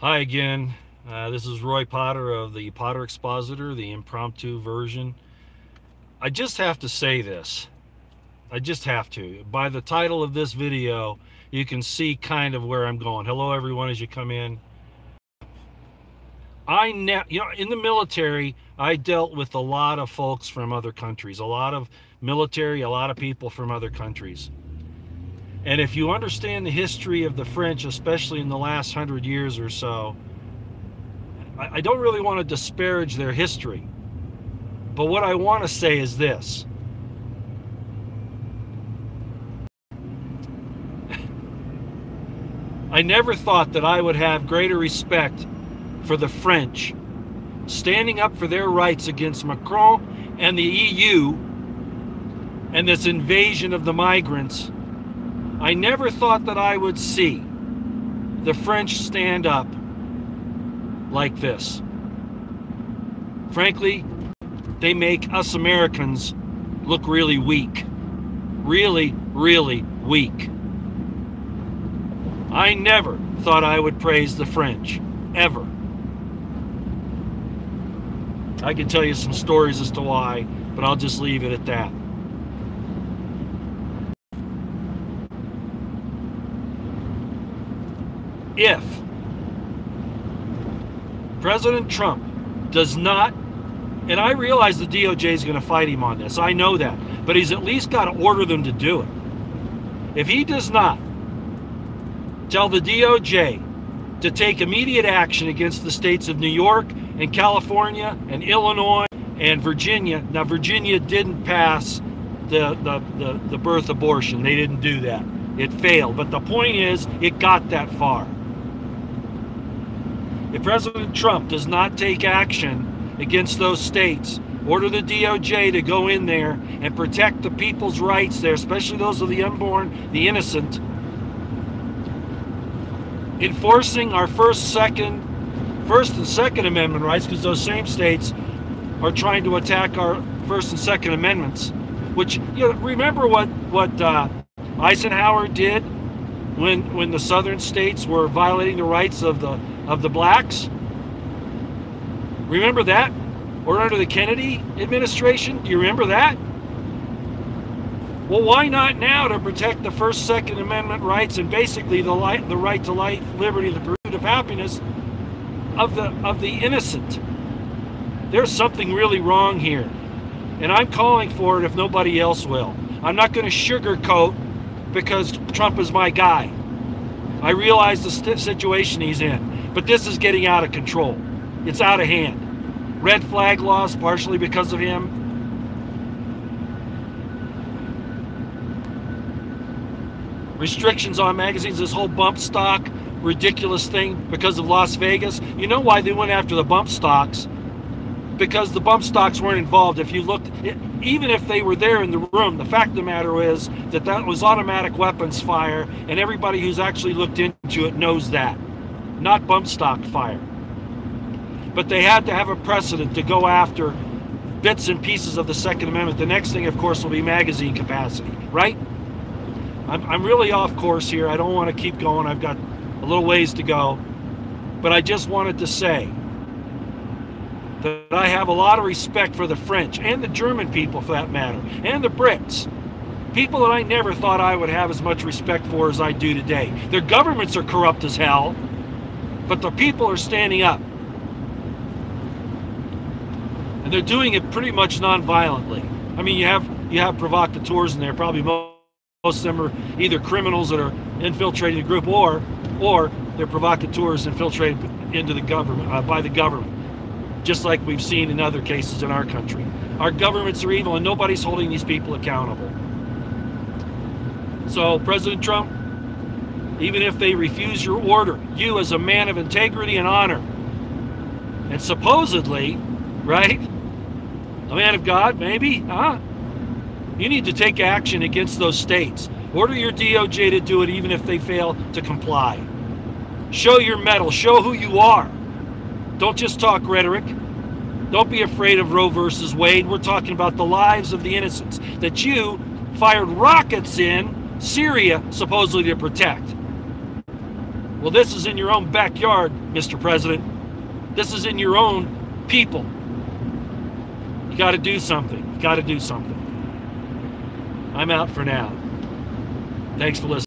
Hi again. This is Roy Potter of the Potter Expositor, the impromptu version. I just have to say this. I just have to. By the title of this video, you can see kind of where I'm going. Hello, everyone, as you come in. In the military, I dealt with a lot of folks from other countries, a lot of military, a lot of people from other countries. And if you understand the history of the French, especially in the last 100 years or so, I don't really want to disparage their history. But what I want to say is this. I never thought that I would have greater respect for the French standing up for their rights against Macron and the EU and this invasion of the migrants. I never thought that I would see the French stand up like this. Frankly, they make us Americans look really weak. Really, really weak. I never thought I would praise the French, ever. I could tell you some stories as to why, but I'll just leave it at that. If President Trump does not, and I realize the DOJ is going to fight him on this, I know that, but he's at least got to order them to do it. If he does not tell the DOJ to take immediate action against the states of New York and California and Illinois and Virginia. Now, Virginia didn't pass the birth abortion. They didn't do that. It failed. But the point is, it got that far. If President Trump does not take action against those states, order the DOJ to go in there and protect the people's rights there, especially those of the unborn, the innocent, enforcing our First and Second Amendment rights, because those same states are trying to attack our First and Second Amendments. Which, remember what Eisenhower did when the southern states were violating the rights of the blacks? Remember that? Or under the Kennedy administration? Do you remember that? Well, why not now to protect the First, Second Amendment rights and basically the right to life, liberty, the pursuit of happiness of the innocent? There's something really wrong here, and I'm calling for it if nobody else will. I'm not going to sugarcoat because Trump is my guy. I realize the situation he's in, but this is getting out of control. It's out of hand. Red flag laws, partially because of him. Restrictions on magazines, this whole bump stock ridiculous thing because of Las Vegas. You know why they went after the bump stocks? Because the bump stocks weren't involved. If you looked, even if they were there in the room, the fact of the matter is that was automatic weapons fire, and everybody who's actually looked into it knows that. Not bump stock fire. But they had to have a precedent to go after bits and pieces of the Second Amendment. The next thing, of course, will be magazine capacity, right? I'm really off course here. I don't want to keep going. I've got a little ways to go. But I just wanted to say that I have a lot of respect for the French and the German people, for that matter, and the Brits. People that I never thought I would have as much respect for as I do today. Their governments are corrupt as hell, but the people are standing up. And they're doing it pretty much non-violently. I mean, you have provocateurs in there. Probably most of them are either criminals that are infiltrating the group, or they're provocateurs infiltrated into the government by the government, just like we've seen in other cases in our country. Our governments are evil, and nobody's holding these people accountable. So, President Trump, even if they refuse your order, you as a man of integrity and honor, and supposedly, right, a man of God, maybe, huh? You need to take action against those states. Order your DOJ to do it even if they fail to comply. Show your mettle. Show who you are. Don't just talk rhetoric. Don't be afraid of Roe versus Wade. We're talking about the lives of the innocents that you fired rockets in Syria supposedly to protect. Well, this is in your own backyard Mr. President. This is in your own people. You got to do something. You got to do something. I'm out for now. Thanks for listening.